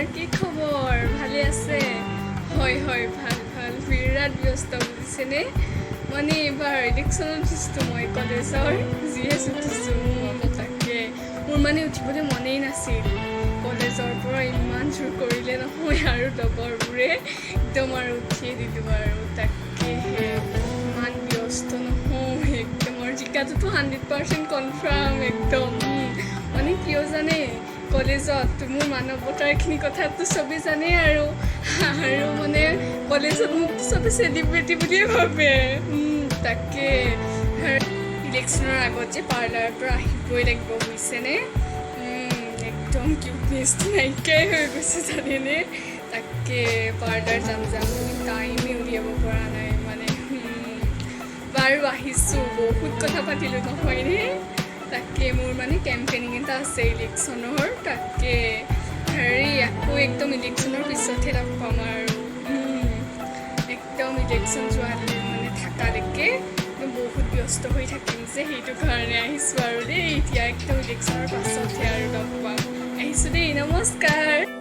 তোমাৰ কি খবৰ ভালে আছে হয় হয় ভাল ভাল বিৰাট ব্যস্ত বুজিছেনে মানে এইবাৰ ইলেকশ্যনত উঠিছোঁ মই কলেজৰ জিএছ উঠিছোঁ তাকে মোৰ মানে উঠিবলৈ মনেই নাছিল কলেজৰ পৰা ইমান জোৰ কৰিলে নহয় আৰু লগৰবোৰে একদম আৰু উঠিয়ে দিলোঁ আৰু তাকেহে ইমান ব্যস্ত নহয় একদম আৰু জিকাটোতো 100% কনফাৰ্ম একদম মানে কিয় জানে কলেজত মোৰ মানৱতাৰখিনি কথাটো চবেই জানে আৰু মানে কলেজত মোক চবে চেলিব্ৰিটি বুলিয়ে ভাবে তাকে ইলেকশ্যনৰ আগত যে পাৰ্লাৰৰ পৰা আহিবই লাগিব বুজিছেনে একদম কিউটনেছটো নাইকিয়াই হৈ গৈছে জানেনে তাকে পাৰ্লাৰ যাম বুলি টাইমেই উলিয়াব পৰা নাই মানে বাৰু আহিছোঁ বহুত কথা পাতিলোঁ নহয়নে তাকে মোৰ মানে কেম্পেইনিং এটা আছে ইলেকশ্যনৰ তাকে আকৌ একদম ইলেকশ্যনৰ পিছতহে লগ পাম আৰু একদম ইলেকশ্যন যোৱালৈ মানে থাকালৈকে বহুত ব্যস্ত হৈ থাকিম যে সেইটো কাৰণে আহিছোঁ আৰু দেই এতিয়া একদম ইলেকশ্যনৰ পাছতহে আৰু লগ পাম আহিছোঁ দেই নমস্কাৰ